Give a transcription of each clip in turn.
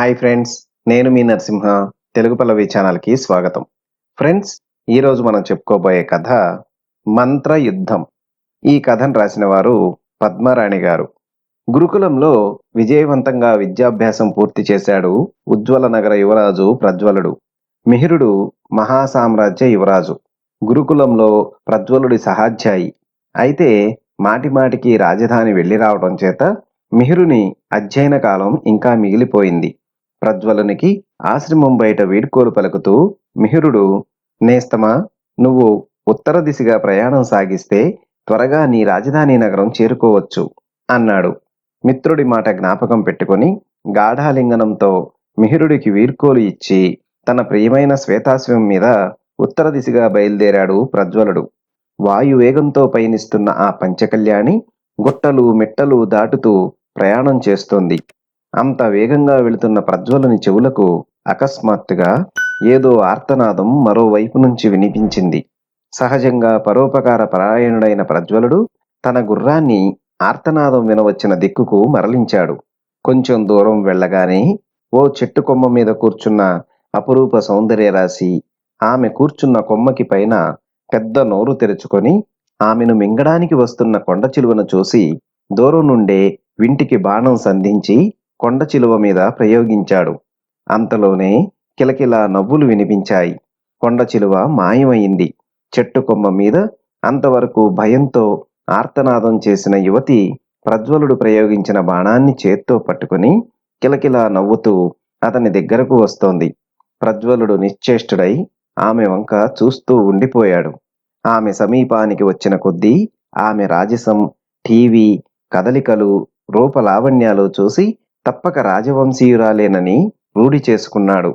Hi friends. నేను మీ నరసింహ. తెలుగు పల్లవి ఛానల్‌కి స్వాగతం. ఫ్రెండ్స్, ఈరోజు మనం చెప్పుకోబోయే కథ 'మంత్రయుద్ధం'. ఈ కథను రాసిన వారు పద్మరాణి గారు. గురుకులంలో విజయవంతంగా విద్యాభ్యాసం పూర్తి చేశాడు ఉజ్వల నగర యువరాజు ప్రజ్వలుడు. మిహిరుడు మహాసామ్రాజ్య యువరాజు. గురుకులంలో ప్రజ్వలుడి సహాధ్యాయి. అయితే మాటిమాటికి రాజధాని వెళ్లి రావడం చేత మిహిరుని అధ్యయన కాలం ఇంకా మిగిలిపోయింది. ప్రజ్వలునికి ఆశ్రమం బయట వీడ్కోలు పలుకుతూ మిహిరుడు, నేస్తమా, నువ్వు ఉత్తర దిశగా ప్రయాణం సాగిస్తే త్వరగా నీ రాజధాని నగరం చేరుకోవచ్చు అన్నాడు. మిత్రుడి మాట జ్ఞాపకం పెట్టుకొని గాఢాలింగనంతో మిహిరుడికి వీడ్కోలు ఇచ్చి తన ప్రియమైన శ్వేతాశ్వం మీద ఉత్తర దిశగా బయలుదేరాడు ప్రజ్వలుడు. వాయువేగంతో పయనిస్తున్న ఆ పంచకళ్యాణి గుట్టలు మెట్టలు దాటుతూ ప్రయాణం చేస్తోంది. అంత వేగంగా వెళుతున్న ప్రజ్వలుని చెవులకు అకస్మాత్తుగా ఏదో ఆర్తనాదం మరోవైపు నుంచి వినిపించింది. సహజంగా పరోపకార పరాయణుడైన ప్రజ్వలుడు తన గుర్రాన్ని ఆర్తనాదం వినవచ్చిన దిక్కుకు మరలించాడు. కొంచెం దూరం వెళ్ళగానే ఓ చెట్టు కొమ్మ మీద కూర్చున్న అపురూప సౌందర్యరాశి ఆమె కూర్చున్న కొమ్మకి పైన పెద్ద నోరు తెరుచుకొని ఆమెను మింగడానికి వస్తున్న కొండ చిలువను చూసి దూరం నుండే వింటికి బాణం సంధించి కొండ చిలువ మీద ప్రయోగించాడు. అంతలోనే కిలకిలా నవ్వులు వినిపించాయి. కొండ చిలువ మాయమైంది. చెట్టు కొమ్మ మీద అంతవరకు భయంతో ఆర్తనాదం చేసిన యువతి ప్రజ్వలుడు ప్రయోగించిన బాణాన్ని చేత్తో పట్టుకుని కిలకిలా నవ్వుతూ అతని దగ్గరకు వస్తోంది. ప్రజ్వలుడు నిశ్చేష్టుడై ఆమె వంక చూస్తూ ఉండిపోయాడు. ఆమె సమీపానికి వచ్చిన కొద్దీ ఆమె రాజసం, టీవీ, కదలికలు, రూపలావణ్యాలు చూసి తప్పక రాజవంశీయురాలేనని రూఢి చేసుకున్నాడు.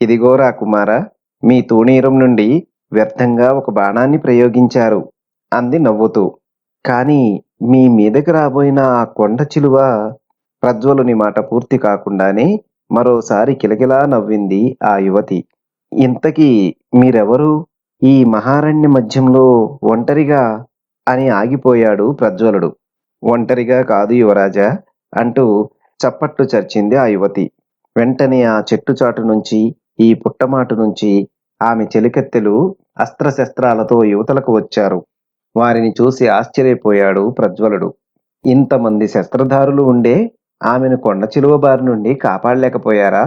ఇదిగోరా కుమారా, మీ తూణీరం నుండి వ్యర్థంగా ఒక బాణాన్ని ప్రయోగించారు అంది నవ్వుతూ. కాని మీ మీదకి రాబోయిన ఆ కొండ చిలువ ప్రజ్వలుని మాట పూర్తి కాకుండానే మరోసారి కిలకిలా నవ్వింది ఆ యువతి. ఇంతకీ మీరెవరు? ఈ మహారణ్య మధ్యంలో ఒంటరిగా అని ఆగిపోయాడు ప్రజ్వలుడు. ఒంటరిగా కాదు యువరాజా అంటూ చప్పట్లు చర్చింది ఆ యువతి. వెంటనే ఆ చెట్టుచాటు నుంచి, ఈ పుట్టమాటు నుంచి ఆమె చెలికత్తెలు అస్త్రశస్త్రాలతో యువతలకు వచ్చారు. వారిని చూసి ఆశ్చర్యపోయాడు ప్రజ్వలుడు. ఇంతమంది శస్త్రధారులు ఉండే ఆమెను కొండ చిలువ బారి నుండి కాపాడలేకపోయారా?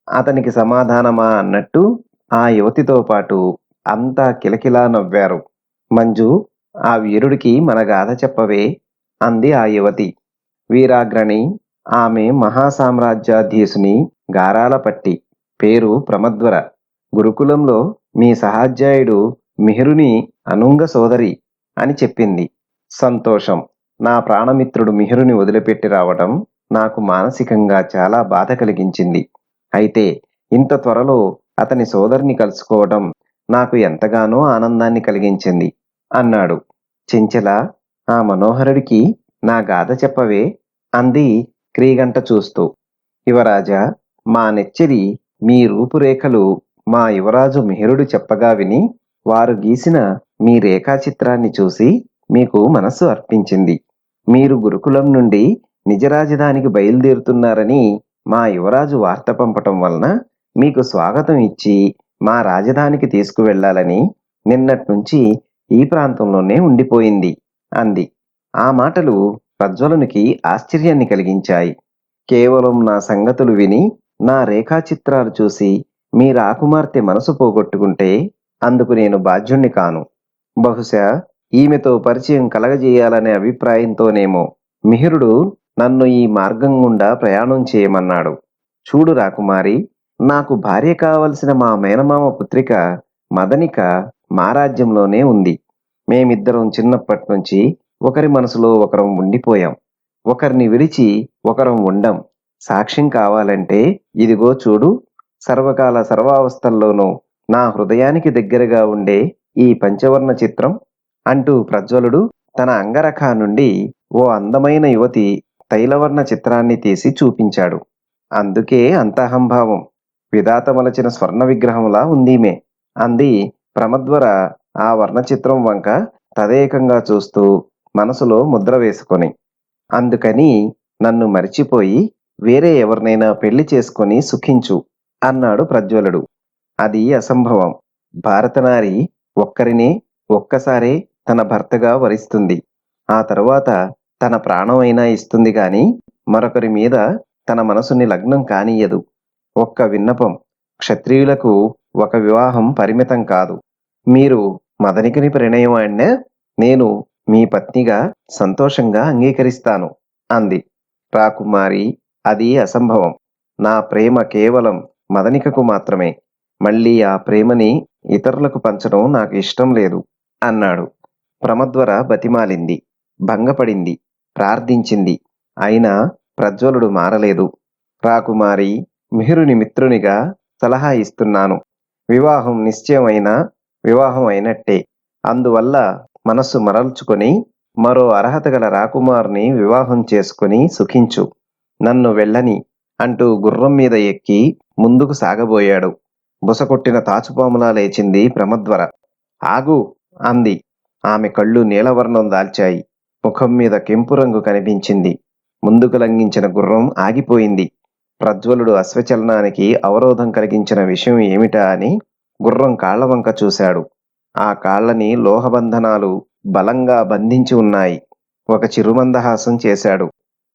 అతనికి సమాధానమా అన్నట్టు ఆ యువతితో పాటు అంతా కిలకిలా నవ్వారు. మంజు, ఆ వీరుడికి మన గాథ చెప్పవే అంది ఆ యువతి. వీరాగ్రణి, ఆమె మహాసామ్రాజ్యాధీశుని గారాల పట్టి. పేరు ప్రమద్వర. గురుకులంలో మీ సహాధ్యాయుడు మిహిరుని అనుంగ సోదరి అని చెప్పింది. సంతోషం. నా ప్రాణమిత్రుడు మిహిరుని వదిలిపెట్టి రావటం నాకు మానసికంగా చాలా బాధ కలిగించింది. అయితే ఇంత త్వరలో అతని సోదరిని కలుసుకోవటం నాకు ఎంతగానో ఆనందాన్ని కలిగించింది అన్నాడు. చెంచల, ఆ మనోహరుడికి నా గాథ చెప్పవే అంది క్రీగంట చూస్తూ. యువరాజా, మా నెచ్చెలి మీ రూపురేఖలు మా యువరాజు మిహిరుడు చెప్పగా విని వారు గీసిన మీ రేఖాచిత్రాన్ని చూసి మీకు మనస్సు అర్పించింది. మీరు గురుకులం నుండి నిజ రాజధానికి బయలుదేరుతున్నారని మా యువరాజు వార్త పంపటం వలన మీకు స్వాగతం ఇచ్చి మా రాజధానికి తీసుకువెళ్లాలని నిన్నట్నుంచి ఈ ప్రాంతంలోనే ఉండిపోయింది అంది. ఆ మాటలు ప్రజ్వలునికి ఆశ్చర్యాన్ని కలిగించాయి. కేవలం నా సంగతులు విని, నా రేఖాచిత్రాలు చూసి మీ రాకుమార్తె మనసు పోగొట్టుకుంటే అందుకు నేను బాధ్యుణ్ణి కాను. బహుశా ఈమెతో పరిచయం కలగజేయాలనే అభిప్రాయంతోనేమో మిహిరుడు నన్ను ఈ మార్గం గుండా ప్రయాణం చేయమన్నాడు. చూడు రాకుమారి, నాకు భార్య కావలసిన మా మేనమామ పుత్రిక మదనిక మా రాజ్యంలోనే ఉంది. మేమిద్దరం చిన్నప్పటి నుంచి ఒకరి మనసులో ఒకరం ఉండిపోయాం. ఒకరిని విడిచి ఒకరం ఉండం. సాక్ష్యం కావాలంటే ఇదిగో చూడు, సర్వకాల సర్వావస్థల్లోనూ నా హృదయానికి దగ్గరగా ఉండే ఈ పంచవర్ణ చిత్రం అంటూ ప్రజ్వలుడు తన అంగరఖా నుండి ఓ అందమైన యువతి తైలవర్ణ చిత్రాన్ని తీసి చూపించాడు. అందుకే అంత అహంభావం. విధాత మలచిన స్వర్ణ విగ్రహంలా ఉందీమె అంది ప్రమద్వర ఆ వర్ణచిత్రం వంక తదేకంగా చూస్తూ మనసులో ముద్ర వేసుకొని. అందుకని నన్ను మరిచిపోయి వేరే ఎవరినైనా పెళ్లి చేసుకొని సుఖించు అన్నాడు ప్రజ్వలుడు. అది అసంభవం. భారతనారి ఒక్కరినే ఒక్కసారే తన భర్తగా వరిస్తుంది. ఆ తరువాత తన ప్రాణం అయినా ఇస్తుంది గాని మరొకరి మీద తన మనసుని లగ్నం కానియ్యదు. ఒక్క విన్నపం. క్షత్రియులకు ఒక వివాహం పరిమితం కాదు. మీరు మదనికని ప్రణయం ఆడినా నేను మీ పత్నిగా సంతోషంగా అంగీకరిస్తాను అంది. రాకుమారి, అది అసంభవం. నా ప్రేమ కేవలం మదనికకు మాత్రమే. మళ్ళీ ఆ ప్రేమని ఇతరులకు పంచడం నాకు ఇష్టం లేదు అన్నాడు. ప్రమద్వర బతిమాలింది, భంగపడింది, ప్రార్థించింది. అయినా ప్రజ్వలుడు మారలేదు. రాకుమారి, మిహిరుని మిత్రునిగా సలహా ఇస్తున్నాను. వివాహం నిశ్చయమైన వివాహం అయినట్టే. అందువల్ల మనస్సు మరల్చుకొని మరో అర్హత గల రాకుమారుని వివాహం చేసుకుని సుఖించు. నన్ను వెళ్ళని అంటూ గుర్రం మీద ఎక్కి ముందుకు సాగబోయాడు. బుసకొట్టిన తాచుపాములా లేచింది ప్రమద్వర. ఆగు అంది. ఆమె కళ్ళు నీలవర్ణం దాల్చాయి. ముఖం మీద కెంపు రంగు కనిపించింది. ముందుకు లంఘించిన గుర్రం ఆగిపోయింది. ప్రజ్వలుడు అశ్వచలనానికి అవరోధం కలిగించిన విషయం ఏమిటా అని గుర్రం కాళ్ల వంక చూశాడు. ఆ కాళ్ళని లోహబంధనాలు బలంగా బంధించి ఉన్నాయి. ఒక చిరుమందహాసం చేశాడు.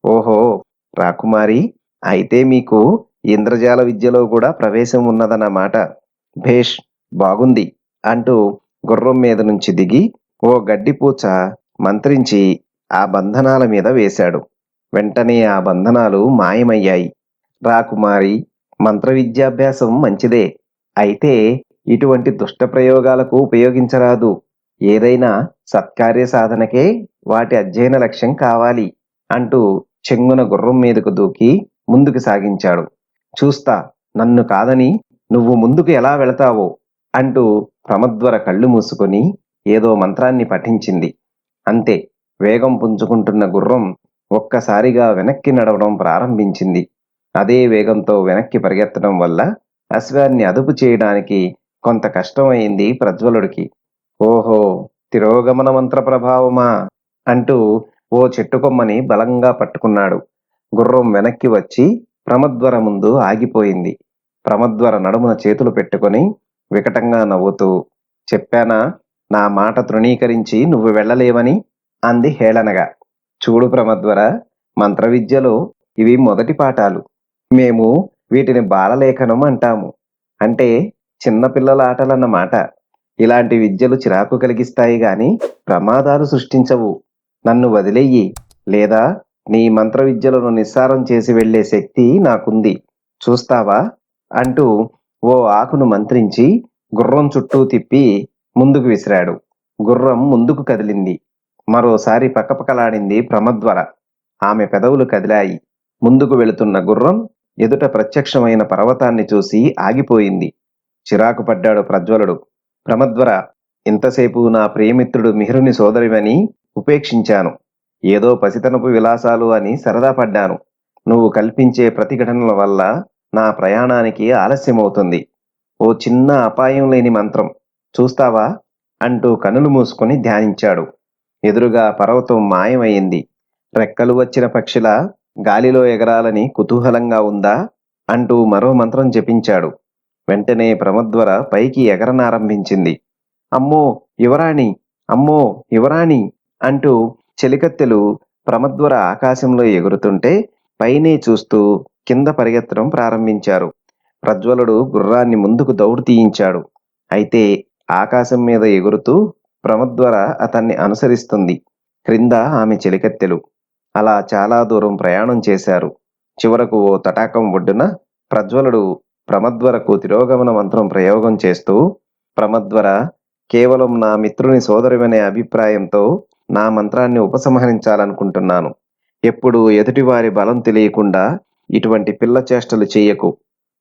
ఓహో, రాకుమారి, అయితే మీకు ఇంద్రజాల విద్యలో కూడా ప్రవేశం ఉన్నదన్నమాట. భేష్, బాగుంది అంటూ గుర్రం మీద నుంచి దిగి ఓ గడ్డిపూచ మంత్రించి ఆ బంధనాల మీద వేశాడు. వెంటనే ఆ బంధనాలు మాయమయ్యాయి. రాకుమారి, మంత్ర విద్యాభ్యాసం మంచిదే. అయితే ఇటువంటి దుష్ట ప్రయోగాలకు ఉపయోగించరాదు. ఏదైనా సత్కార్య సాధనకే వాటి అధ్యయన లక్ష్యం కావాలి అంటూ చెంగున గుర్రం మీదకు దూకి ముందుకు సాగించాడు. చూస్తా, నన్ను కాదని నువ్వు ముందుకు ఎలా వెళతావో అంటూ ప్రమద్వర కళ్ళు మూసుకొని ఏదో మంత్రాన్ని పఠించింది. అంతే, వేగం పుంజుకుంటున్న గుర్రం ఒక్కసారిగా వెనక్కి నడవడం ప్రారంభించింది. అదే వేగంతో వెనక్కి పరిగెత్తడం వల్ల అశ్వాన్ని అదుపు చేయడానికి కొంత కష్టమైంది ప్రజ్వలుడికి. ఓహో, తిరోగమన మంత్ర ప్రభావమా అంటూ ఓ చెట్టు కొమ్మని బలంగా పట్టుకున్నాడు. గుర్రం వెనక్కి వచ్చి ప్రమద్వర ముందు ఆగిపోయింది. ప్రమద్వర నడుమున చేతులు పెట్టుకొని వికటంగా నవ్వుతూ, చెప్పానా, నా మాట తృణీకరించి నువ్వు వెళ్ళలేవని అంది హేళనగా. చూడు ప్రమద్వర, మంత్ర విద్యలో ఇవి మొదటి పాఠాలు. మేము వీటిని బాలలేఖనం అంటాము. అంటే చిన్నపిల్లల ఆటలన్నమాట. ఇలాంటి విద్యలు చిరాకు కలిగిస్తాయి గాని ప్రమాదాలు సృష్టించవు. నన్ను వదిలేయి, లేదా నీ మంత్ర విద్యలను నిస్సారం చేసి వెళ్లే శక్తి నాకుంది. చూస్తావా అంటూ ఓ ఆకును మంత్రించి గుర్రం చుట్టూ తిప్పి ముందుకు విసిరాడు. గుర్రం ముందుకు కదిలింది. మరోసారి పక్కపక్కలాడింది ప్రమద్వర. ఆమె పెదవులు కదిలాయి. ముందుకు వెళుతున్న గుర్రం ఎదుట ప్రత్యక్షమైన పర్వతాన్ని చూసి ఆగిపోయింది. చిరాకు పడ్డాడు ప్రజ్వలుడు. ప్రమద్వర, ఇంతసేపు నా ప్రియమిత్రుడు మిహిరుని సోదరివని ఉపేక్షించాను. ఏదో పసితనపు విలాసాలు అని సరదా పడ్డాను. నువ్వు కల్పించే ప్రతిఘటనల వల్ల నా ప్రయాణానికి ఆలస్యమవుతుంది. ఓ చిన్న అపాయం లేని మంత్రం, చూస్తావా అంటూ కనులు మూసుకొని ధ్యానించాడు. ఎదురుగా పర్వతం మాయమయ్యింది. రెక్కలు వచ్చిన పక్షిలా గాలిలో ఎగరాలని కుతూహలంగా ఉందా అంటూ మరో మంత్రం జపించాడు. వెంటనే ప్రమద్వర పైకి ఎగరనారంభించింది. అమ్మో యువరాణి, అమ్మో యువరాణి అంటూ చెలికత్తెలు ప్రమద్వర ఆకాశంలో ఎగురుతుంటే పైనే చూస్తూ కింద పరిగెత్తడం ప్రారంభించారు. ప్రజ్వలుడు గుర్రాన్ని ముందుకు దౌడు తీయించాడు. అయితే ఆకాశం మీద ఎగురుతూ ప్రమద్వర అతన్ని అనుసరిస్తుంది. క్రింద ఆమె చెలికత్తెలు. అలా చాలా దూరం ప్రయాణం చేశారు. చివరకు ఓ తటాకం ఒడ్డున ప్రజ్వలుడు ప్రమద్వరకు తిరోగమన మంత్రం ప్రయోగం చేస్తూ, ప్రమద్వర, కేవలం నా మిత్రుని సోదరివనే అభిప్రాయంతో నా మంత్రాన్ని ఉపసంహరించాలనుకుంటున్నాను. ఎప్పుడూ ఎదుటివారి బలం తెలియకుండా ఇటువంటి పిల్ల చేష్టలు చెయ్యకు.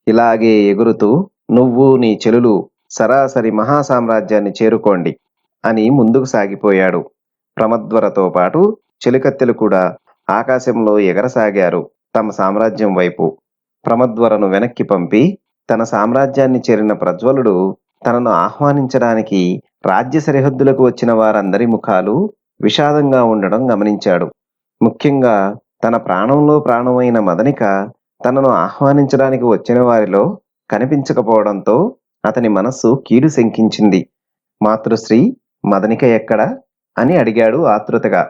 ఇలాగే ఎగురుతూ నువ్వు నీ చెలులు సరాసరి మహాసామ్రాజ్యాన్ని చేరుకోండి అని ముందుకు సాగిపోయాడు. ప్రమద్వరతో పాటు చెలికత్తెలు కూడా ఆకాశంలో ఎగరసాగారు తమ సామ్రాజ్యం వైపు. ప్రమద్వరను వెనక్కి పంపి తన సామ్రాజ్యాన్ని చేరిన ప్రజ్వలుడు తనను ఆహ్వానించడానికి రాజ్య సరిహద్దులకు వచ్చిన వారందరి ముఖాలు విషాదంగా ఉండడం గమనించాడు. ముఖ్యంగా తన ప్రాణంలో ప్రాణమైన మదనిక తనను ఆహ్వానించడానికి వచ్చిన వారిలో కనిపించకపోవడంతో అతని మనస్సు కీడు శంకించింది. మాతృశ్రీ మదనిక ఎక్కడ అని అడిగాడు ఆతృతగా.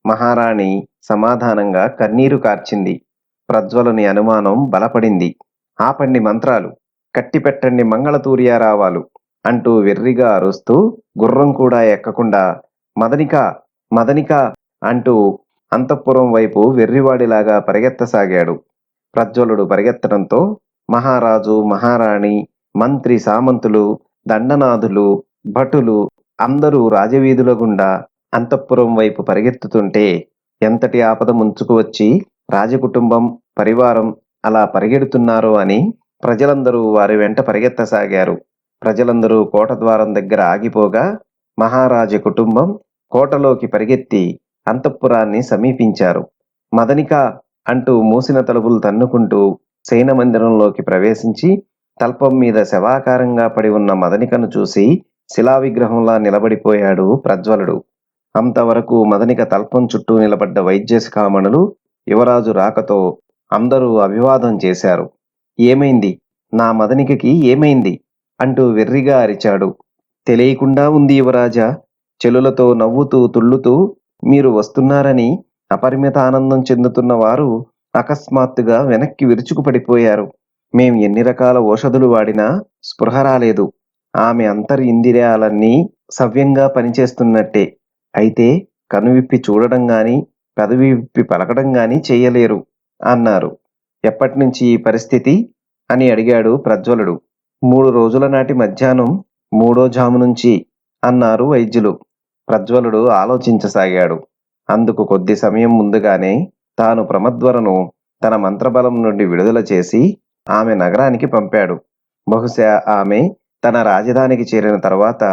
మహారాణి సమాధానంగా కన్నీరు కార్చింది. ప్రజ్వలుని అనుమానం బలపడింది. ఆపండి మంత్రాలు, కట్టిపెట్టండి మంగళతూర్యారావాలు అంటూ వెర్రిగా అరుస్తూ గుర్రం కూడా ఎక్కకుండా మదనిక మదనిక అంటూ అంతఃపురం వైపు వెర్రివాడిలాగా పరిగెత్తసాగాడు. ప్రజ్వలుడు పరిగెత్తడంతో మహారాజు, మహారాణి, మంత్రి, సామంతులు, దండనాథులు, భటులు అందరూ రాజవీధుల గుండా అంతఃపురం వైపు పరిగెత్తుతుంటే ఎంతటి ఆపద ముంచుకు వచ్చి రాజకుటుంబం, పరివారం అలా పరిగెడుతున్నారో అని ప్రజలందరూ వారి వెంట పరిగెత్తసాగారు. ప్రజలందరూ కోట ద్వారం దగ్గర ఆగిపోగా మహారాజ కుటుంబం కోటలోకి పరిగెత్తి అంతఃపురాన్ని సమీపించారు. మదనిక అంటూ మూసిన తలుపులు తన్నుకుంటూ శయన మందిరంలోకి ప్రవేశించి తల్పం మీద శవాకారంగా పడి ఉన్న మదనికను చూసి శిలావిగ్రహంలా నిలబడిపోయాడు ప్రజ్వలుడు. అంతవరకు మదనిక తల్పం చుట్టూ నిలబడ్డ వైద్యశిఖామణులు యువరాజు రాకతో అందరూ అభివాదం చేశారు. ఏమైంది, నా మదనికకి ఏమైంది అంటూ వెర్రిగా అరిచాడు. తెలియకుండా ఉంది యువరాజా, చెలులతో నవ్వుతూ తుళ్ళుతూ మీరు వస్తున్నారని అపరిమిత ఆనందం చెందుతున్న వారు అకస్మాత్తుగా వెనక్కి విరుచుకుపడిపోయారు. మేం ఎన్ని రకాల ఓషధులు వాడినా స్పృహ రాలేదు. ఆమె ఇంద్రియాలన్నీ సవ్యంగా పనిచేస్తున్నట్టే. అయితే కనువిప్పి చూడడం గాని, పెదవి విప్పి పలకడం గాని చెయ్యలేరు అన్నారు. ఎప్పటినుంచి ఈ పరిస్థితి అని అడిగాడు ప్రజ్వలుడు. 3 రోజుల నాటి మధ్యాహ్నం 3వ జాము నుంచి అన్నారు వైద్యులు. ప్రజ్వలుడు ఆలోచించసాగాడు. అందుకు కొద్ది సమయం ముందుగానే తాను ప్రమద్వరను తన మంత్రబలం నుండి విడుదల చేసి ఆమె నగరానికి పంపాడు. బహుశా ఆమె తన రాజధానికి చేరిన తర్వాత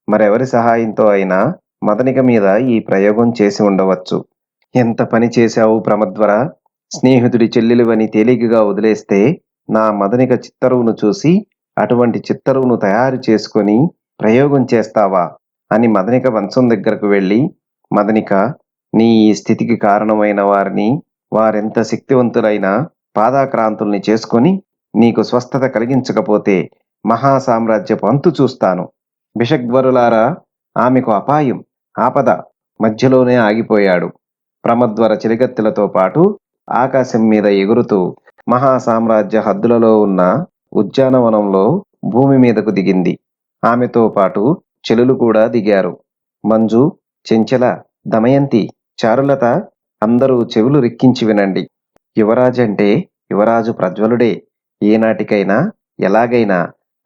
మరెవరి సహాయంతో అయినా మదనిక మీద ఈ ప్రయోగం చేసి ఉండవచ్చు. ఎంత పని చేశావు ప్రమద్వర, స్నేహితుడి చెల్లెలివని తేలికగా వదిలేస్తే నా మదనిక చిత్తరువును చూసి అటువంటి చిత్తరువును తయారు చేసుకొని ప్రయోగం చేస్తావా అని మదనిక వంశం దగ్గరకు వెళ్ళి, మదనిక, నీ ఈ స్థితికి కారణమైన వారిని వారెంత శక్తివంతులైనా పాదాక్రాంతుల్ని చేసుకొని నీకు స్వస్థత కలిగించకపోతే మహాసామ్రాజ్యపు అంతు చూస్తాను. బిషగ్వరులారా, ఆమెకు అపాయం, ఆపద. మధ్యలోనే ఆగిపోయాడు. ప్రమద్వర చిలిగత్తెలతో పాటు ఆకాశం మీద ఎగురుతూ మహాసామ్రాజ్య హద్దులలో ఉన్న ఉద్యానవనంలో భూమి మీదకు దిగింది. ఆమెతో పాటు చెలులు కూడా దిగారు. మంజు, చెంచల, దమయంతి, చారులత అందరూ చెవులు రిక్కించి వినండి. యువరాజంటే యువరాజు ప్రజ్వలుడే. ఏనాటికైనా ఎలాగైనా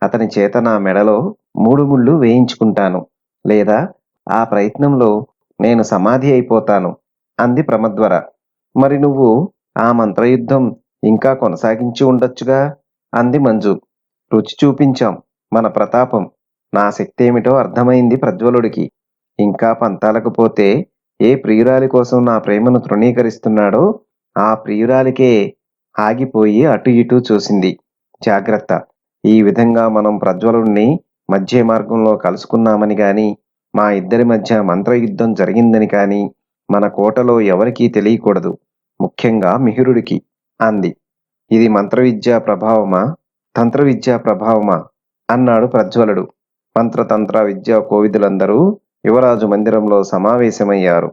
అతని చేత నా మెడలో 3 ముళ్ళు వేయించుకుంటాను. లేదా ఆ ప్రయత్నంలో నేను సమాధి అయిపోతాను అంది ప్రమద్వర. మరి నువ్వు ఆ మంత్రయుద్ధం ఇంకా కొనసాగించి ఉండొచ్చుగా అంది మంజు. రుచి చూపించాం మన ప్రతాపం. నా శక్తేమిటో అర్థమైంది ప్రజ్వలుడికి. ఇంకా పంతాలకు పోతే ఏ ప్రియురాలి కోసం నా ప్రేమను తృణీకరిస్తున్నాడో ఆ ప్రియురాలికే ఆగిపోయి అటు ఇటు చూసింది. జాగ్రత్త, ఈ విధంగా మనం ప్రజ్వలుణ్ణి మధ్య మార్గంలో కలుసుకున్నామని గాని, మా ఇద్దరి మధ్య మంత్రయుద్ధం జరిగిందని కాని మన కోటలో ఎవరికీ తెలియకూడదు, ముఖ్యంగా మిహిరుడికి అంది. ఇది మంత్రవిద్యా ప్రభావమా, తంత్రవిద్యా ప్రభావమా అన్నాడు ప్రజ్వలుడు. మంత్రతంత్ర విద్యా కోవిదులందరూ యువరాజు మందిరంలో సమావేశమయ్యారు.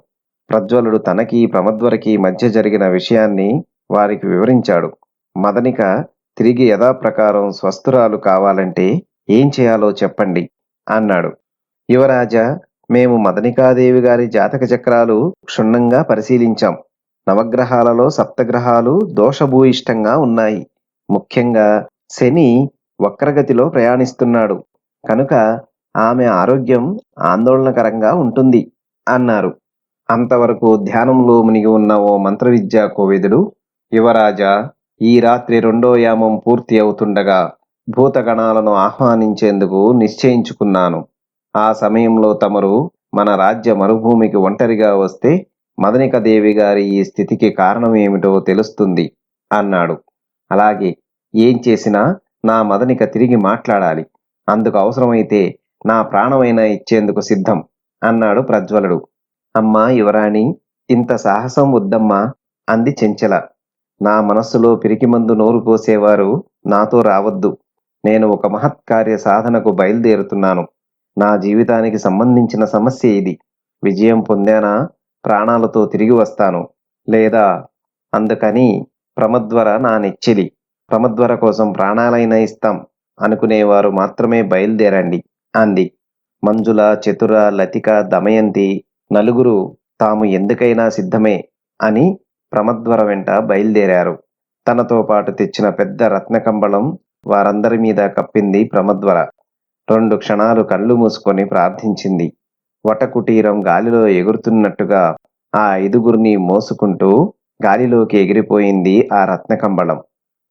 ప్రజ్వలుడు తనకి ప్రమద్వరకి మధ్య జరిగిన విషయాన్ని వారికి వివరించాడు. మదనిక తిరిగి యథాప్రకారం స్వస్థురాలు కావాలంటే ఏం చేయాలో చెప్పండి అన్నాడు. యువరాజా, మేము మదనికాదేవి గారి జాతక చక్రాలు క్షుణ్ణంగా పరిశీలించాం. నవగ్రహాలలో సప్తగ్రహాలు దోషభూయిష్టంగా ఉన్నాయి. ముఖ్యంగా శని వక్రగతిలో ప్రయాణిస్తున్నాడు. కనుక ఆమె ఆరోగ్యం ఆందోళనకరంగా ఉంటుంది అన్నారు. అంతవరకు ధ్యానంలో మునిగి ఉన్న ఓ మంత్రవిద్యా కోవిదుడు, యువరాజా, ఈ రాత్రి 2వ యామం పూర్తి అవుతుండగా భూతగణాలను ఆహ్వానించేందుకు నిశ్చయించుకున్నాను. ఆ సమయంలో తమరు మన రాజ్య మరుభూమికి ఒంటరిగా వస్తే మదనికదేవి గారి ఈ స్థితికి కారణం ఏమిటో తెలుస్తుంది అన్నాడు. అలాగే, ఏం చేసినా నా మదనిక తిరిగి మాట్లాడాలి. అందుకు అవసరమైతే నా ప్రాణమైనా ఇచ్చేందుకు సిద్ధం అన్నాడు ప్రజ్వలుడు. అమ్మా యువరాణి, ఇంత సాహసం వద్దమ్మా అంది చెంచల. నా మనస్సులో పిరికిమందు నోరు పోసేవారు నాతో రావద్దు. నేను ఒక మహత్కార్య సాధనకు బయలుదేరుతున్నాను. నా జీవితానికి సంబంధించిన సమస్య ఇది. విజయం పొందానా ప్రాణాలతో తిరిగి వస్తాను. లేదా అందుకని ప్రమద్వర నా నెచ్చెలి. ప్రమద్వర కోసం ప్రాణాలైనా ఇస్తాం అనుకునేవారు మాత్రమే బయలుదేరండి అంది. మంజుల, చతుర, లతిక, దమయంతి నలుగురు తాము ఎందుకైనా సిద్ధమే అని ప్రమద్వర వెంట బయలుదేరారు. తనతో పాటు తెచ్చిన పెద్ద రత్నకంబళం వారందరి మీద కప్పింది ప్రమద్వర. 2 క్షణాలు కళ్ళు మూసుకొని ప్రార్థించింది. వటకుటీరం గాలిలో ఎగురుతున్నట్టుగా ఆ 5గురిని మోసుకుంటూ గాలిలోకి ఎగిరిపోయింది ఆ రత్నకంబళం.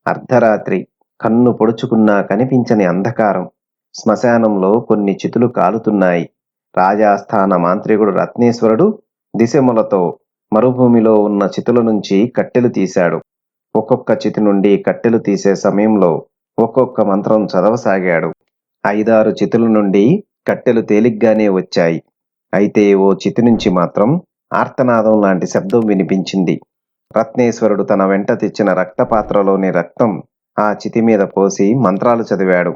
అర్ధరాత్రి, కన్ను పొడుచుకున్నా కనిపించని అంధకారం. శ్మశానంలో కొన్ని చితులు కాలుతున్నాయి. రాజాస్థాన మాంత్రికుడు రత్నేశ్వరుడు దిశములతో మరుభూమిలో ఉన్న చితుల నుంచి కట్టెలు తీశాడు. ఒక్కొక్క చితి నుండి కట్టెలు తీసే సమయంలో ఒక్కొక్క మంత్రం చదవసాగాడు. 5-6 చితుల నుండి కట్టెలు తేలిగ్గానే వచ్చాయి. అయితే ఓ చితి నుంచి మాత్రం ఆర్తనాదం లాంటి శబ్దం వినిపించింది. రత్నేశ్వరుడు తన వెంట తెచ్చిన రక్తపాత్రలోని రక్తం ఆ చితి మీద పోసి మంత్రాలు చదివాడు.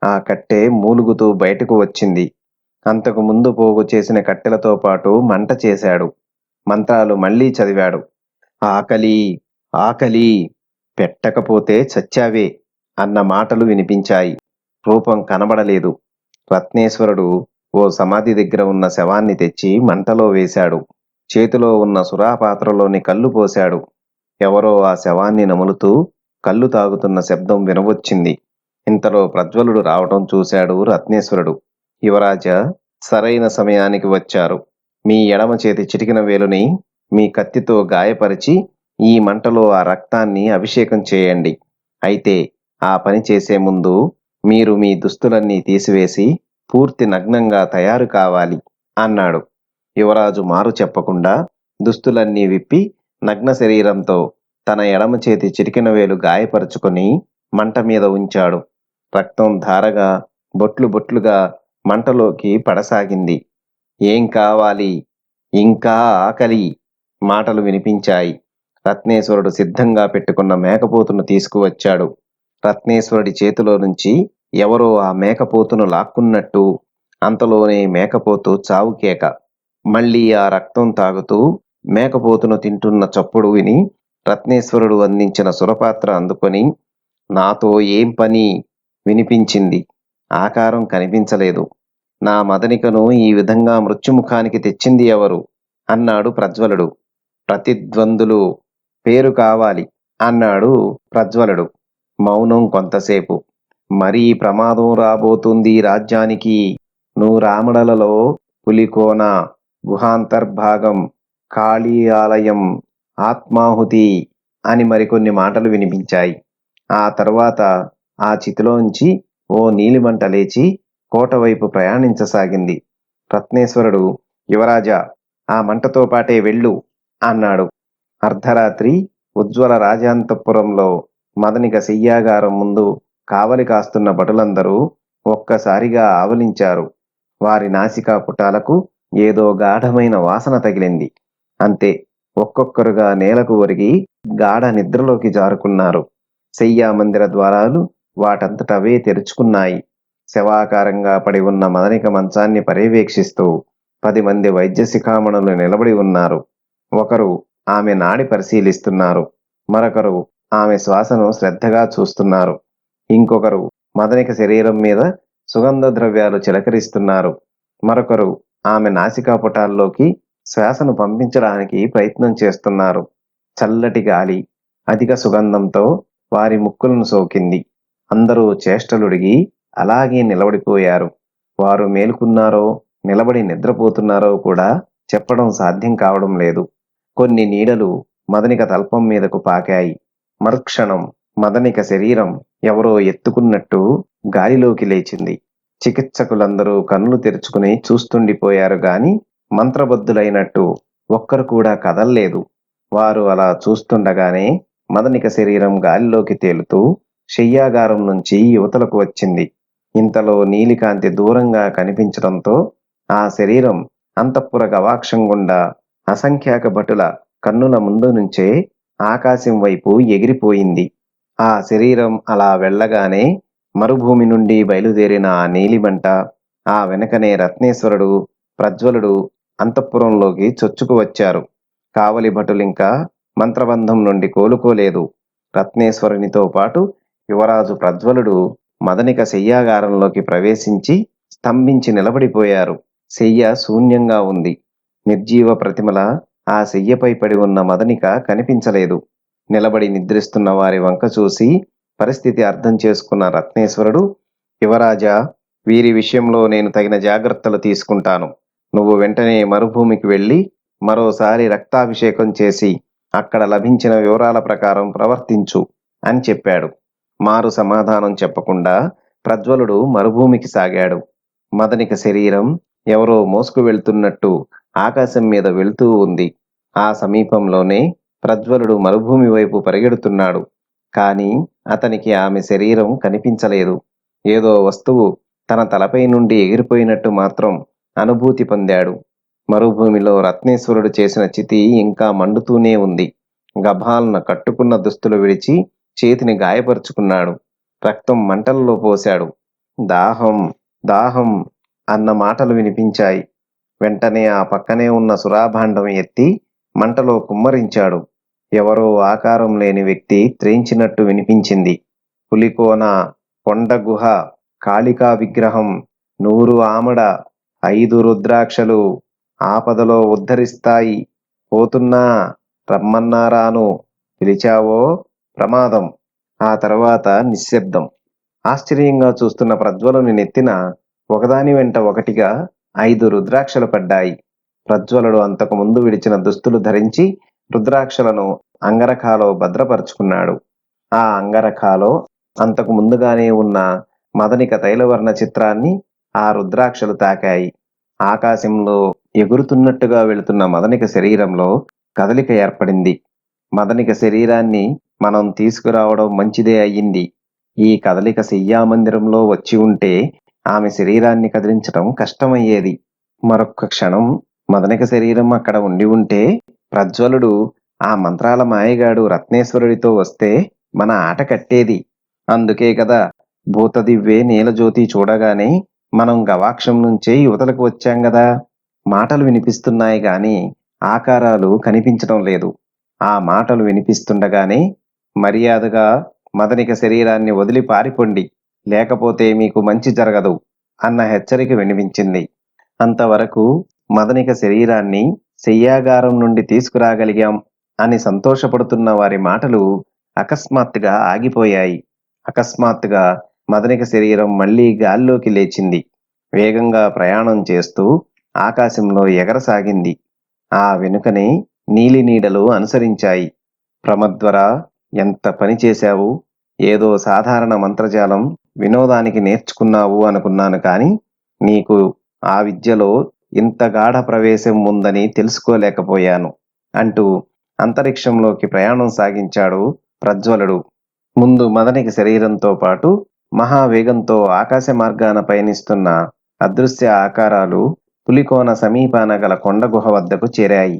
ఆ కట్టె మూలుగుతూ బయటకు వచ్చింది. అంతకు ముందు పోగు చేసిన కట్టెలతో పాటు మంట చేశాడు. మంత్రాలు మళ్లీ చదివాడు. ఆకలి, ఆకలి, పెట్టకపోతే చచ్చావే అన్న మాటలు వినిపించాయి. రూపం కనబడలేదు. రత్నేశ్వరుడు ఓ సమాధి దగ్గర ఉన్న శవాన్ని తెచ్చి మంటలో వేశాడు. చేతిలో ఉన్న సురాపాత్రలోని కళ్ళు పోశాడు. ఎవరో ఆ శవాన్ని నములుతూ కళ్ళు తాగుతున్న శబ్దం వినవచ్చింది. ఇంతలో ప్రజ్వలుడు రావటం చూశాడు రత్నేశ్వరుడు. యువరాజా, సరైన సమయానికి వచ్చారు. మీ ఎడమ చేతి చిటికిన వేలుని మీ కత్తితో గాయపరిచి ఈ మంటలో ఆ రక్తాన్ని అభిషేకం చేయండి. అయితే ఆ పని చేసే ముందు మీరు మీ దుస్తులన్నీ తీసివేసి పూర్తి నగ్నంగా తయారు కావాలి అన్నాడు. యువరాజు మారు చెప్పకుండా దుస్తులన్నీ విప్పి నగ్న శరీరంతో తన ఎడమ చేతి చిటికిన వేలు గాయపరుచుకొని మంట మీద ఉంచాడు. రక్తం ధారగా బొట్లు బొట్లుగా మంటలోకి పడసాగింది. ఏం కావాలి? ఇంకా ఆకలి మాటలు వినిపించాయి. రత్నేశ్వరుడు సిద్ధంగా పెట్టుకున్న మేకపోతును తీసుకువచ్చాడు. రత్నేశ్వరుడి చేతిలో నుంచి ఎవరో ఆ మేకపోతును లాక్కున్నట్టు అంతలోనే మేకపోతు చావు కేక. మళ్లీ ఆ రక్తం తాగుతూ మేకపోతును తింటున్న చప్పుడు విని రత్నేశ్వరుడు అందించిన సురపాత్ర అందుకొని నాతో ఏం పని వినిపించింది. ఆకారం కనిపించలేదు. నా మదనికను ఈ విధంగా మృత్యుముఖానికి తెచ్చింది ఎవరు అన్నాడు ప్రజ్వలుడు. ప్రతిద్వందులు పేరు కావాలి అన్నాడు ప్రజ్వలుడు. మౌనం కొంతసేపు. మరీ ప్రమాదం రాబోతుంది రాజ్యానికి. నూరామడలలో పులికోన, గుహాంతర్భాగం, కాళీ ఆలయం, ఆత్మాహుతి అని మరికొన్ని మాటలు వినిపించాయి. ఆ తర్వాత ఆ చితిలోంచి ఓ నీలిమంట లేచి కోట వైపు ప్రయాణించసాగింది. రత్నేశ్వరుడు, యువరాజా, ఆ మంటతో పాటే వెళ్ళు అన్నాడు. అర్ధరాత్రి ఉజ్వల రాజాంతఃపురంలో మదనిక శయ్యాగారం ముందు కావలి కాస్తున్న భటులందరూ ఒక్కసారిగా ఆవలించారు. వారి నాసికా పుటాలకు ఏదో గాఢమైన వాసన తగిలింది. అంతే, ఒక్కొక్కరుగా నేలకు ఒరిగి గాఢ నిద్రలోకి జారుకున్నారు. శయ్యా మందిర ద్వారాలు వాటంతటవే తెరుచుకున్నాయి. శవాకారంగా పడి ఉన్న మదనిక మంచాన్ని పర్యవేక్షిస్తూ 10 మంది వైద్య శిఖామణులు నిలబడి ఉన్నారు. ఒకరు ఆమె నాడి పరిశీలిస్తున్నారు. మరొకరు ఆమె శ్వాసను శ్రద్ధగా చూస్తున్నారు. ఇంకొకరు మదనిక శరీరం మీద సుగంధ ద్రవ్యాలు చిలకరిస్తున్నారు. మరొకరు ఆమె నాసికాపుటాల్లోకి శ్వాసను పంపించడానికి ప్రయత్నం చేస్తున్నారు. చల్లటి గాలి అధిక సుగంధంతో వారి ముక్కులను సోకింది. అందరూ చేష్టలుడిగి అలాగే నిలబడిపోయారు. వారు మేలుకున్నారో నిలబడి నిద్రపోతున్నారో కూడా చెప్పడం సాధ్యం కావడం లేదు. కొన్ని నీడలు మదనిక తల్పం మీదకు పాకాయి. మరుక్షణం మదనిక శరీరం ఎవరో ఎత్తుకున్నట్టు గాలిలోకి లేచింది. చికిత్సకులందరూ కన్నులు తెరుచుకుని చూస్తుండిపోయారు గాని మంత్రబద్ధులైనట్టు ఒక్కరు కూడా కదల్లేదు. వారు అలా చూస్తుండగానే మదనిక శరీరం గాలిలోకి తేలుతూ శయ్యాగారం నుంచి యువతలకు వచ్చింది. ఇంతలో నీలికాంతి దూరంగా కనిపించడంతో ఆ శరీరం అంతఃపుర గవాక్షం గుండా అసంఖ్యాక భటుల కన్నుల ముందు నుంచే ఆకాశం వైపు ఎగిరిపోయింది. ఆ శరీరం అలా వెళ్ళగానే మరుభూమి నుండి బయలుదేరిన ఆ నీలిమంట, ఆ వెనకనే రత్నేశ్వరుడు, ప్రజ్వలుడు అంతఃపురంలోకి చొచ్చుకు వచ్చారు. కావలి భటులింకా మంత్రబంధం నుండి కోలుకోలేదు. రత్నేశ్వరునితో పాటు యువరాజు ప్రజ్వలుడు మదనిక శయ్యాగారంలోకి ప్రవేశించి స్తంభించి నిలబడిపోయారు. శయ్య శూన్యంగా ఉంది. నిర్జీవ ప్రతిమల ఆ శయ్యపై పడి ఉన్న మదనిక కనిపించలేదు. నిలబడి నిద్రిస్తున్న వారి వంక చూసి పరిస్థితి అర్థం చేసుకున్న రత్నేశ్వరుడు, యువరాజా, వీరి విషయంలో నేను తగిన జాగ్రత్తలు తీసుకుంటాను. నువ్వు వెంటనే మరుభూమికి వెళ్ళి మరోసారి రక్తాభిషేకం చేసి అక్కడ లభించిన వివరాల ప్రకారం ప్రవర్తించు అని చెప్పాడు. మారు సమాధానం చెప్పకుండా ప్రజ్వలుడు మరుభూమికి సాగాడు. మదనిక శరీరం ఎవరో మోసుకు వెళ్తున్నట్టు ఆకాశం మీద వెళ్తూ ఉంది. ఆ సమీపంలోనే ప్రజ్వలుడు మరుభూమి వైపు పరిగెడుతున్నాడు. కాని అతనికి ఆమె శరీరం కనిపించలేదు. ఏదో వస్తువు తన తలపై నుండి ఎగిరిపోయినట్టు మాత్రం అనుభూతి పొందాడు. మరుభూమిలో రత్నేశ్వరుడు చేసిన చితి ఇంకా మండుతూనే ఉంది. గభాలన కట్టుకున్న దుస్తులు విడిచి చేతిని గాయపరుచుకున్నాడు. రక్తం మంటల్లో పోశాడు. దాహం, దాహం అన్న మాటలు వినిపించాయి. వెంటనే ఆ పక్కనే ఉన్న సురాభాండం ఎత్తి మంటలో కుమ్మరించాడు. ఎవరో ఆకారం లేని వ్యక్తి త్రేంచినట్టు వినిపించింది. పులికోన, కొండ గుహ, కాళికా విగ్రహం, 100 ఆమడ, 5 రుద్రాక్షలు ఆపదలో ఉద్ధరిస్తాయి. పోతున్నా, రమ్మన్నారాను, పిలిచావో ప్రమాదం. ఆ తర్వాత నిశ్శబ్దం. ఆశ్చర్యంగా చూస్తున్న ప్రజ్వలుని నెత్తిన ఒకదాని వెంట ఒకటిగా 5 రుద్రాక్షలు పడ్డాయి. ప్రజ్వలుడు అంతకు ముందు విడిచిన దుస్తులు ధరించి రుద్రాక్షలను అంగరఖాలో భద్రపరుచుకున్నాడు. ఆ అంగరఖాలో అంతకు ముందుగానే ఉన్న మదనిక తైలవర్ణ చిత్రాన్ని ఆ రుద్రాక్షలు తాకాయి. ఆకాశంలో ఎగురుతున్నట్టుగా వెళుతున్న మదనిక శరీరంలో కదలిక ఏర్పడింది. మదనిక శరీరాన్ని మనం తీసుకురావడం మంచిదే అయ్యింది. ఈ కదలిక శయ్యామందిరంలో వచ్చి ఉంటే ఆమె శరీరాన్ని కదిలించటం కష్టమయ్యేది. మరొక్క క్షణం మదనిక శరీరం అక్కడ ఉండి ఉంటే ప్రజ్వలుడు, ఆ మంత్రాల మాయగాడు రత్నేశ్వరుడితో వస్తే మన ఆట కట్టేది. అందుకే కదా భూతదివ్వే నీలజ్యోతి చూడగానే మనం గవాక్షం నుంచే యువతలకు వచ్చాం గదా. మాటలు వినిపిస్తున్నాయి గాని ఆకారాలు కనిపించడం లేదు. ఆ మాటలు వినిపిస్తుండగానే మర్యాదగా మదనిక శరీరాన్ని వదిలి పారిపోండి, లేకపోతే మీకు మంచి జరగదు అన్న హెచ్చరిక వినిపించింది. అంతవరకు మదనిక శరీరాన్ని శయ్యాగారం నుండి తీసుకురాగలిగాం అని సంతోషపడుతున్న వారి మాటలు అకస్మాత్తుగా ఆగిపోయాయి. అకస్మాత్తుగా మదనిక శరీరం మళ్లీ గాల్లోకి లేచింది. వేగంగా ప్రయాణం చేస్తూ ఆకాశంలో ఎగరసాగింది. ఆ వెనుకనే నీలి నీడలు అనుసరించాయి. ప్రమద్వర, ఎంత పని చేశావు! ఏదో సాధారణ మంత్రజాలం వినోదానికి నేర్చుకున్నావు అనుకున్నాను కాని నీకు ఆ విద్యలో ఇంత గాఢ ప్రవేశం ఉందని తెలుసుకోలేకపోయాను అంటూ అంతరిక్షంలోకి ప్రయాణం సాగించాడు ప్రజ్వలుడు. ముందు మదనిక శరీరంతో పాటు మహావేగంతో ఆకాశ మార్గాన పయనిస్తున్న అదృశ్య ఆకారాలు పులికోన సమీపాన గల కొండ గుహ వద్దకు చేరాయి.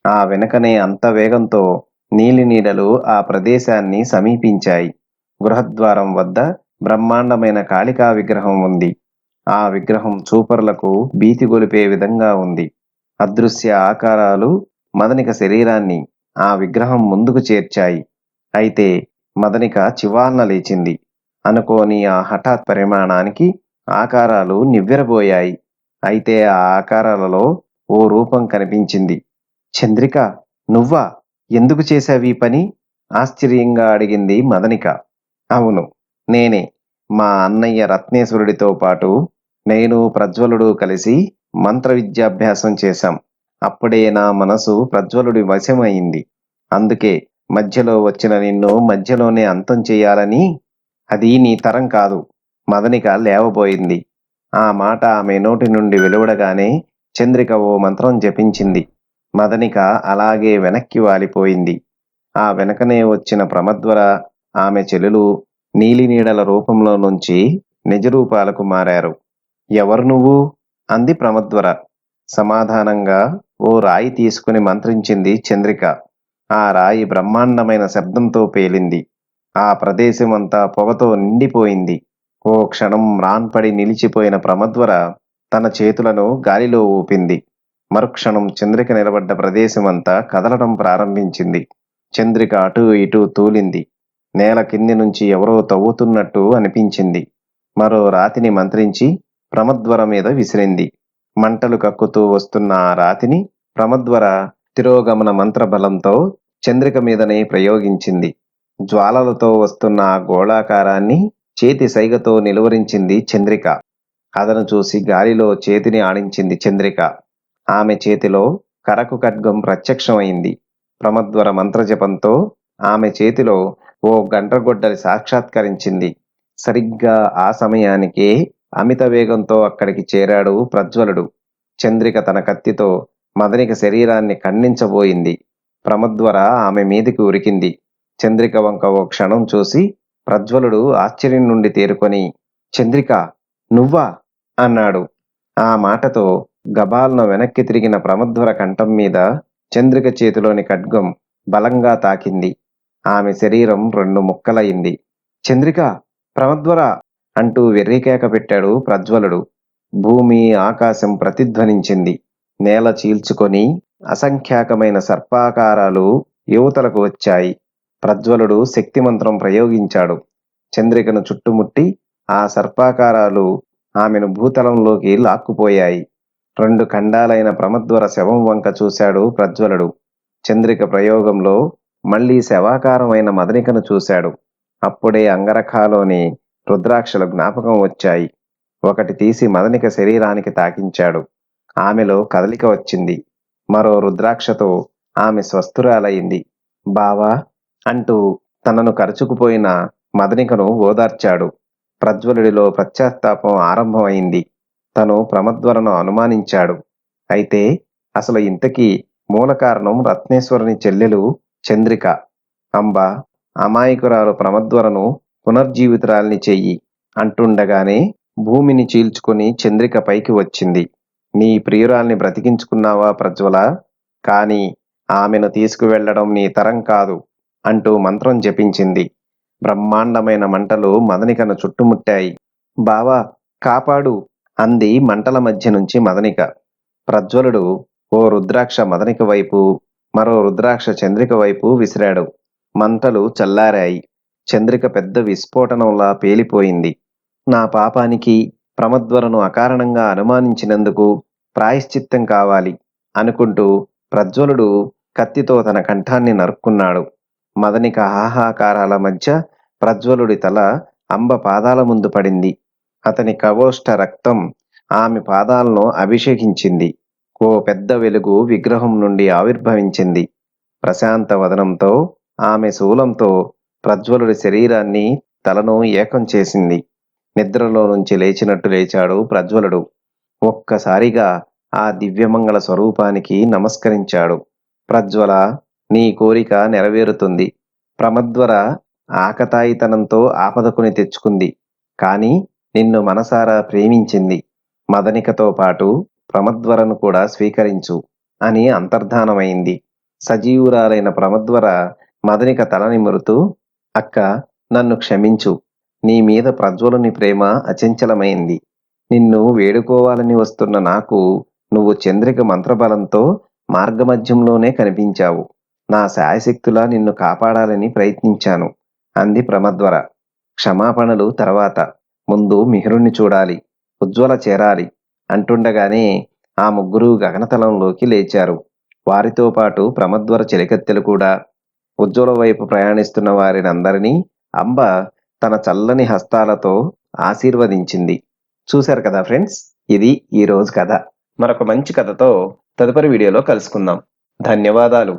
ఆ వెనుకనే అంత వేగంతో నీలి నీడలు ఆ ప్రదేశాన్ని సమీపించాయి. గృహద్వారం వద్ద బ్రహ్మాండమైన కాళికా విగ్రహం ఉంది. ఆ విగ్రహం చూపరులకు భీతి గొలిపే విధంగా ఉంది. అదృశ్య ఆకారాలు మదనిక శరీరాన్ని ఆ విగ్రహం ముందుకు చేర్చాయి. అయితే మదనిక చివాల్న లేచింది. అనుకోని ఆ హఠాత్ పరిమాణానికి ఆకారాలు నివ్వెరబోయాయి. అయితే ఆ ఆకారాలలో ఓ రూపం కనిపించింది. చంద్రిక, నువ్వా? ఎందుకు చేశావీ పని? ఆశ్చర్యంగా అడిగింది మదనిక. అవును, నేనే. మా అన్నయ్య రత్నేశ్వరుడితో పాటు నేను, ప్రజ్వలుడు కలిసి మంత్ర విద్యాభ్యాసం చేశాం. అప్పుడే నా మనసు ప్రజ్వలుడి వశమైంది. అందుకే మధ్యలో వచ్చిన నిన్ను మధ్యలోనే అంతం చెయ్యాలని. అది నీ తరం కాదు. మదనిక లేవబోయింది. ఆ మాట ఆమె నోటి నుండి వెలువడగానే చంద్రిక ఓ మంత్రం జపించింది. మదనిక అలాగే వెనక్కి వాలిపోయింది. ఆ వెనకనే వచ్చిన ప్రమద్వర, ఆమె చెల్లెలు నీలి నీడల రూపంలో నుంచి నిజరూపాలకు మారారు. ఎవరు నువ్వు? అంది ప్రమద్వర. సమాధానంగా ఓ రాయి తీసుకుని మంత్రించింది చంద్రిక. ఆ రాయి బ్రహ్మాండమైన శబ్దంతో పేలింది. ఆ ప్రదేశమంతా పొగతో నిండిపోయింది. ఓ క్షణం మ్రాన్పడి నిలిచిపోయిన ప్రమద్వర తన చేతులను గాలిలో ఊపింది. మరుక్షణం చంద్రిక నిలబడ్డ ప్రదేశమంతా కదలడం ప్రారంభించింది. చంద్రిక అటూ ఇటూ తూలింది. నేల కింది నుంచి ఎవరో తవ్వుతున్నట్టు అనిపించింది. మరో రాతిని మంత్రించి ప్రమద్వర మీద విసిరింది. మంటలు కక్కుతూ వస్తున్న ఆ రాతిని ప్రమద్వర తిరోగమన మంత్రబలంతో చంద్రిక మీదనే ప్రయోగించింది. జ్వాలలతో వస్తున్న ఆ గోళాకారాన్ని చేతి సైగతో నిలువరించింది చంద్రిక. అదను చూసి గాలిలో చేతిని ఆడించింది చంద్రిక. ఆమె చేతిలో కరకు ఖడ్గం ప్రత్యక్షమైంది. ప్రమద్వర మంత్రజపంతో ఆమె చేతిలో ఓ గండ్రగొడ్డలి సాక్షాత్కరించింది. సరిగ్గా ఆ సమయానికే అమిత వేగంతో అక్కడికి చేరాడు ప్రజ్వలుడు. చంద్రిక తన కత్తితో మదనిక శరీరాన్ని ఖండించబోయింది. ప్రమద్వర ఆమె మీదికి ఉరికింది. చంద్రిక వంక ఓ క్షణం చూసి ప్రజ్వలుడు ఆశ్చర్యం నుండి తేరుకొని, చంద్రిక, నువ్వా? అన్నాడు. ఆ మాటతో గబాల్న వెనక్కి తిరిగిన ప్రమద్వర కంఠం మీద చంద్రిక చేతిలోని ఖడ్గం బలంగా తాకింది. ఆమె శరీరం 2 ముక్కలయింది. చంద్రిక, ప్రమద్వర అంటూ వెర్రికేక పెట్టాడు ప్రజ్వలుడు. భూమి ఆకాశం ప్రతిధ్వనించింది. నేల చీల్చుకొని అసంఖ్యాకమైన సర్పాకారాలు యువతలకు వచ్చాయి. ప్రజ్వలుడు శక్తిమంత్రం ప్రయోగించాడు. చంద్రికను చుట్టుముట్టి ఆ సర్పాకారాలు ఆమెను భూతలంలోకి లాక్కుపోయాయి. 2 ఖండాలైన ప్రమద్వర శవం వంక చూశాడు ప్రజ్వలుడు. చంద్రిక ప్రయోగంలో మళ్లీ శవాకారమైన మదనికను చూశాడు. అప్పుడే అంగరఖాలోని రుద్రాక్షల జ్ఞాపకం వచ్చాయి. ఒకటి తీసి మదనిక శరీరానికి తాకించాడు. ఆమెలో కదలిక వచ్చింది. మరో రుద్రాక్షతో ఆమె స్వస్థురాలయింది. బావా అంటూ తనను కరుచుకుపోయిన మదనికను ఓదార్చాడు. ప్రజ్వలుడిలో పశ్చాత్తాపం ఆరంభమైంది. తను ప్రమద్వరను అనుమానించాడు. అయితే అసలు ఇంతకీ మూల కారణం రత్నేశ్వరుని చెల్లెలు చంద్రిక. అంబ, అమాయకురాలు ప్రమద్వరను పునర్జీవితురాల్ని చెయ్యి అంటుండగానే భూమిని చీల్చుకుని చంద్రిక పైకి వచ్చింది. నీ ప్రియురాల్ని బ్రతికించుకున్నావా ప్రజ్వల? కాని ఆమెను తీసుకువెళ్లడం నీ తరం కాదు అంటూ మంత్రం జపించింది. బ్రహ్మాండమైన మంటలు మదనికను చుట్టుముట్టాయి. బావా, కాపాడు అంది మంటల మధ్య నుంచి మదనిక. ప్రజ్వలుడు ఓ రుద్రాక్ష మదనిక వైపు, మరో రుద్రాక్ష చంద్రిక వైపు విసిరాడు. మంటలు చల్లారాయి. చంద్రిక పెద్ద విస్ఫోటనంలా పేలిపోయింది. నా పాపానికి, ప్రమద్వరను అకారణంగా అనుమానించినందుకు ప్రాయశ్చిత్తం కావాలి అనుకుంటూ ప్రజ్వలుడు కత్తితో తన కంఠాన్ని నరుక్కున్నాడు. మదనిక హాహాకారాల మధ్య ప్రజ్వలుడి తల అంబ పాదాల ముందు పడింది. అతని కవోష్ట రక్తం ఆమె పాదాలను అభిషేకించింది. ఓ పెద్ద వెలుగు విగ్రహం నుండి ఆవిర్భవించింది. ప్రశాంత వదనంతో ఆమె శూలంతో ప్రజ్వలుడి శరీరాన్ని, తలను ఏకం చేసింది. నిద్రలో నుంచి లేచినట్టు లేచాడు ప్రజ్వలుడు. ఒక్కసారిగా ఆ దివ్యమంగళ స్వరూపానికి నమస్కరించాడు. ప్రజ్వల, నీ కోరిక నెరవేరుతుంది. ప్రమద్వర ఆకతాయితనంతో ఆపదకుని తెచ్చుకుంది. కాని నిన్ను మనసారా ప్రేమించింది. మదనికతో పాటు ప్రమద్వరను కూడా స్వీకరించు అని అంతర్ధానమైంది. సజీవురాలైన ప్రమద్వర మదనిక తల నిమురుతూ, అక్క, నన్ను క్షమించు. నీ మీద ప్రజ్వలుని ప్రేమ అచంచలమైంది. నిన్ను వేడుకోవాలని వస్తున్న నాకు నువ్వు చంద్రిక మంత్రబలంతో మార్గమధ్యంలోనే కనిపించావు. నా శాయశక్తులా నిన్ను కాపాడాలని ప్రయత్నించాను అంది ప్రమద్వర. క్షమాపణలు తర్వాత, ముందు మిహిరుణ్ణి చూడాలి, ఉజ్వల చేరాలి అంటుండగానే ఆ ముగ్గురు గగనతలంలోకి లేచారు. వారితో పాటు ప్రమద్వర చెలికత్తెలు కూడా. ఉజ్వల వైపు ప్రయాణిస్తున్న వారినందరినీ అంబ తన చల్లని హస్తాలతో ఆశీర్వదించింది. చూశారు కదా ఫ్రెండ్స్, ఇది ఈ రోజు కథ. మరొక మంచి కథతో తదుపరి వీడియోలో కలుసుకుందాం. ధన్యవాదాలు.